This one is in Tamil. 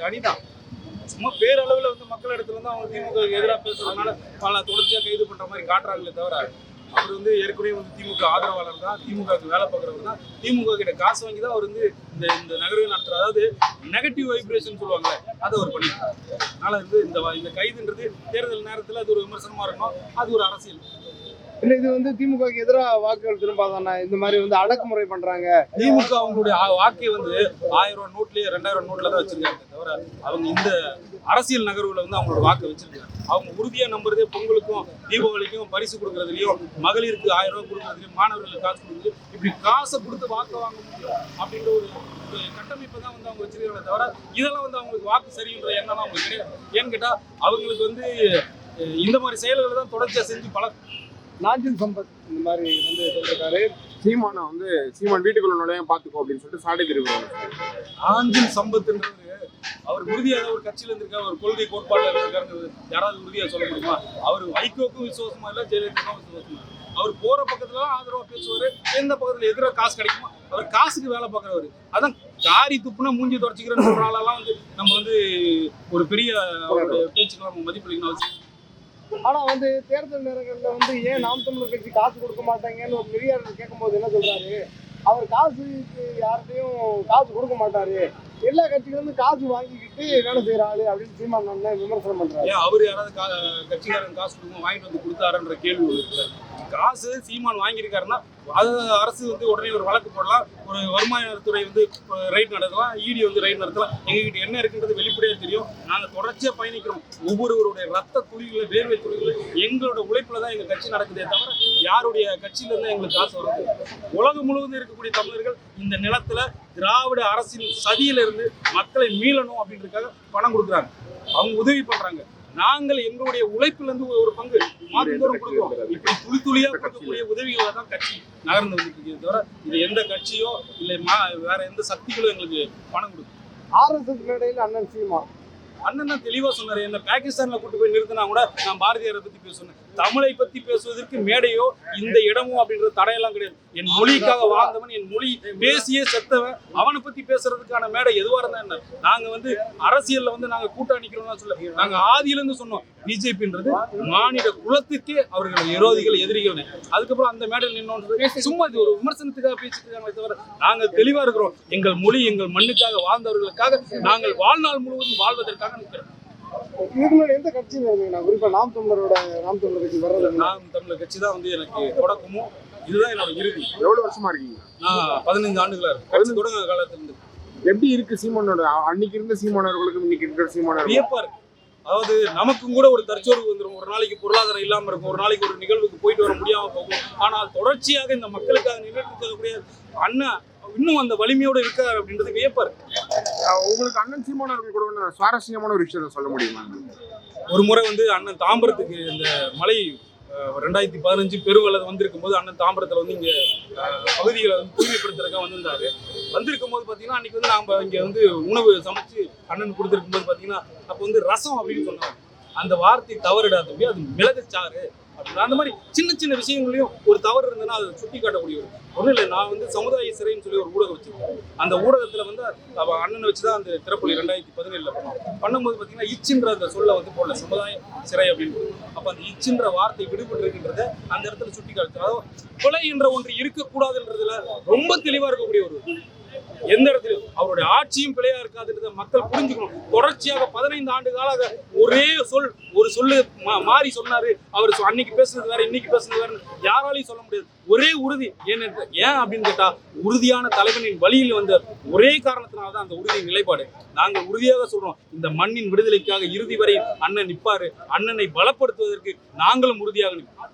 அணிதான். சும்மா பேரளவில் வந்து மக்கள் இடத்துல வந்து அவங்க திமுக எதிராக பேசுறதுனால பல தொடர்ச்சியாக கைது பண்ற மாதிரி காட்டுறாங்களே தவிர, அவர் வந்து ஏற்கனவே வந்து திமுக ஆதரவாளர் தான், திமுகவுக்கு வேலை பார்க்குறவர் தான், திமுக கிட்ட காசு வாங்கி தான் அவர் வந்து இந்த இந்த நகர்வை நடத்துறாரு. அதாவது நெகட்டிவ் வைப்ரேஷன் சொல்லுவாங்க, அதை அவர் பண்ணிட்டார். அதனால வந்து இந்த கைதுன்றது தேர்தல் நேரத்தில் அது ஒரு விமர்சனமா இருக்கணும், அது ஒரு அரசியல் இல்ல. இது வந்து திமுகவுக்கு எதிராக வாக்குகள் திரும்பாதானே இந்த மாதிரி வந்து அடக்குமுறை பண்றாங்க. திமுக அவங்களுடைய வாக்கை வந்து 1000 ரூபாய் நோட்லயே 2000 நோட்ல தான் வச்சிருக்காங்க தவிர, அவங்க இந்த அரசியல் நகர்வுல வந்து அவங்களோட வாக்கை வச்சிருக்காங்க. அவங்க உறுதியா நம்புறதே பொங்கலுக்கும் தீபாவளிக்கும் பரிசு கொடுக்கறதுலயும், மகளிருக்கு 1000 ரூபாய் கொடுக்கறதுலயும், மாணவர்களுக்கு காசு கொடுக்குறது, இப்படி காசை கொடுத்து வாக்கு வாங்க முடியும் அப்படின்ற ஒரு கட்டமைப்பை தான் வந்து அவங்க வச்சிருக்காங்க தவிர, இதெல்லாம் வந்து அவங்களுக்கு வாக்கு சரின்ற எண்ணம் அவங்களுக்கு கிடையாது. ஏன்னு கேட்டா அவங்களுக்கு வந்து இந்த மாதிரி செயல்களை தான் தொடர்ச்சியா செஞ்சு பழக்கம். நாஞ்சில் சம்பத் இந்த மாதிரி வந்து சொல்லிருக்காரு, சீமானை வந்து சீமான் வீட்டுக்குள்ள நுழைய பாத்துக்கோ அப்படின்னு சொல்லிட்டு சாடை தெரிவிக்கிறாங்க. நாஞ்சில் சம்பத்ன்றது அவர் உறுதியாக ஒரு கட்சியில இருந்திருக்காரு, ஒரு கொள்கை கோட்பாடுல இருந்திருக்காரு, யாராவது உறுதியா சொல்ல முடியுமா? அவர் வைகோக்கும் விசுவாசமா இல்லை, ஜெயலலிதாவுக்கும் விசுவாசமா. அவர் போற பக்கத்துல ஆதரவா பேசுவாரு, எந்த பக்கத்துல எதிராக காசு கிடைக்குமோ அவர் காசுக்கு வேலை பார்க்கறவர். அதான் காரி துப்புனா மூஞ்சி தொடச்சிக்கிறேன்னு சொல்றாலாம் வந்து நம்ம வந்து ஒரு பெரிய அவருடைய பேச்சுக்கெல்லாம் நம்ம மதிப்பளிக்கணும் அவசியம். ஆனா வந்து தேர்தல் நேரங்கள்ல வந்து ஏன் நாம் தமிழர் கட்சி காசு கொடுக்க மாட்டாங்கன்னு ஒரு பெரியார் கேட்கும்போது என்ன சொல்றாரு, அவர் காசுக்கு யார்கிட்டையும் காசு கொடுக்க மாட்டாரு, எல்லா கட்சிகளும் காசு வாங்கிக்கிட்டு வேலை செய்யறாரு அப்படின்னு சீமான் விமர்சனம் பண்றாரு. ஏன் அவரு யாராவது கட்சிக்காரன் காசு கொடுக்கும் வாங்கிட்டு வந்து கொடுத்தாருன்ற கேள்வி இருக்குல்ல. காசு சீமான் வாங்கியிருக்காருன்னா அது அரசு வந்து உடனே ஒரு வழக்கு போடலாம், ஒரு வருமானத்துறை வந்து ரைட் நடத்தலாம், இடி வந்து ரைட் நடத்தலாம். எங்ககிட்ட என்ன இருக்குன்றது வெளிப்படையாக தெரியும். நாங்கள் தொடர்ச்சியாக பயணிக்கிறோம். ஒவ்வொருவருடைய ரத்த துளிகளை, வேர்வை துளிகளை எங்களோட உழைப்புல தான் எங்கள் கட்சி நடக்குதே தவிர யாருடைய கட்சியில இருந்து எங்களுக்கு காசு வருது. உலகம் முழுவதும் இருக்கக்கூடிய தமிழர்கள் இந்த நிலத்துல திராவிட அரசின் சதியிலிருந்து மக்களை மீளணும் அப்படின்றதுக்காக பணம் கொடுக்குறாங்க, அவங்க உதவி பண்றாங்க. நாங்கள் எங்களுடைய உழைப்புல இருந்து ஒரு பங்கு மாதந்தோறும் கொடுக்கிறோம். இப்படி துளி துளியா கொடுக்கக்கூடிய உதவிகளை தான் கட்சி நகர்ந்து வந்துட்டு தவிர இது எந்த கட்சியோ இல்லை வேற எந்த சக்திகளும் எங்களுக்கு பணம் கொடுக்கும். RSS மேடையில் அண்ணன் சீமான் அண்ணன் தான் தெளிவா சொன்னாரு. என்ன பாகிஸ்தான்ல கூட்டு போய் நிறுத்தினா கூட நான் பாரதியாரை பத்தி பேசுனேன். தமிழை பத்தி பேசுவதற்கு மேடையோ இந்த இடமோ அப்படின்றது தடையெல்லாம் கிடையாது. என் மொழிக்காக வாழ்ந்தவன், என் மொழி பேசியே செத்தவன், அவனை பத்தி பேசுறதுக்கான மேடை எதுவா இருந்தா என்ன. நாங்க வந்து அரசியல்ல வந்து நாங்க கூட்டணிக்கிறோம்னு சொல்ல, நாங்க ஆதியில இருந்து சொன்னோம் பிஜேபின்றது மாநில குலத்துக்கே அவர்கள் விரோதிகள், எதிரிகள். அதுக்கப்புறம் அந்த மேடையில் நின்னோன்றது சும்மா இது ஒரு விமர்சனத்துக்காக பேசிட்டு இருக்காங்களே தவிர நாங்க தெளிவா இருக்கிறோம். எங்கள் மொழி எங்கள் மண்ணுக்காக வாழ்ந்தவர்களுக்காக நாங்கள் வாழ்நாள் முழுவதும் வாழ்வதற்காக நிற்கிறோம். இதுக்கு முன்னாடி எந்த கட்சியில் இருந்தீங்க? குறிப்பா நாம் தமிழர் கட்சி வர்றது, நாம் தமிழர் கட்சி தான் வந்து எனக்கு தொடக்கமும், இதுதான் என்னோட இறுதி. எவ்வளவு வருஷமா இருக்கீங்க? நான் 15 ஆண்டுகளா இருக்கு. கட்சி தொடங்க காலத்துல இருந்து. எப்படி இருக்கு சீமானோட அன்னைக்கு இருந்த சீமானவர்களுக்கும் இன்னைக்கு இருக்கிற சீமானவர்கள்? வியப்பா இருக்கு. அதாவது நமக்கும் கூட ஒரு தற்சோர்வு வந்துடும். ஒரு நாளைக்கு பொருளாதாரம் இல்லாம இருக்கும், ஒரு நாளைக்கு ஒரு நிகழ்வுக்கு போயிட்டு வர முடியாம போகும். ஆனால் தொடர்ச்சியாக இந்த மக்களுக்காக நிகழ்ச்சிக்கூடிய அண்ணா இன்னும் அந்த வலிமையோட இருக்காரு அப்படின்றது வியப்பா இருக்கு. உங்களுக்கு அண்ணன் சீமானவர்கள் கூட சுவாரஸ்யமான ஒரு விஷயத்த சொல்ல முடியுமா? ஒரு முறை வந்து அண்ணன் தாம்பரத்துக்கு இந்த மலை 2015 பெருவெள்ளம் வந்திருக்கும் போது அண்ணன் தாம்பரத்தில் வந்து இங்கே பகுதிகளை வந்து தூய்மைப்படுத்துறதுக்காக வந்திருந்தாரு. வந்திருக்கும் போது பார்த்தீங்கன்னா அன்னைக்கு வந்து நாம் இங்கே வந்து உணவு சமைச்சு அண்ணன் கொடுத்துருக்கும் போது பார்த்தீங்கன்னா அப்போ வந்து ரசம் அப்படின்னு சொன்னாங்க. அந்த வார்த்தை தவறிடாதபடி அது மிளகுச்சாறு அப்படின்னா அந்த மாதிரி சின்ன சின்ன விஷயங்களையும் ஒரு தவறு இருந்ததுன்னா அதை சுட்டி காட்டக்கூடிய ஒன்றும் இல்லை. நான் வந்து சமுதாய சிறைன்னு சொல்லி ஒரு ஊடகம் வச்சிருக்கேன். அந்த ஊடகத்தில் வந்து அண்ணனை வச்சு தான் அந்த திறப்பொலி 2017 பண்ணும்போது பார்த்தீங்கன்னா இச்சுன்ற அந்த சொல்ல வந்து போடல, சமுதாய சிறை அப்படின்னு. அப்போ அந்த இச்சுன்ற வார்த்தை விடுபட்டு இருக்கின்றத அந்த இடத்துல சுட்டி காட்டு. அதாவது கொலை என்ற ஒன்று இருக்கக்கூடாதுன்றதுல ரொம்ப தெளிவாக இருக்கக்கூடிய ஒரு எந்த இடத்துலையும் அவருடைய ஆட்சியும் பிழையா இருக்காதுன்றத மக்கள் புரிஞ்சுக்கணும். தொடர்ச்சியாக 15 ஆண்டு காலாக ஒரே ஒரு சொல்லு மாறி சொன்னாரு. அவர் அன்னைக்கு பேசுனது வேற, இன்னைக்கு பேசுனது வேற, யாராலையும் சொல்ல முடியாது. ஒரே உறுதி ஏன் அப்படின்னு கேட்டா, உறுதியான தலைவனின் வழியில் வந்த ஒரே காரணத்தினால்தான் அந்த உறுதியின் நிலைப்பாடு. நாங்கள் உறுதியாக சொல்றோம், இந்த மண்ணின் விடுதலைக்காக இறுதி வரை அண்ணன் நிற்பாரு. அண்ணனை பலப்படுத்துவதற்கு நாங்களும் உறுதியாக நிற்போம்.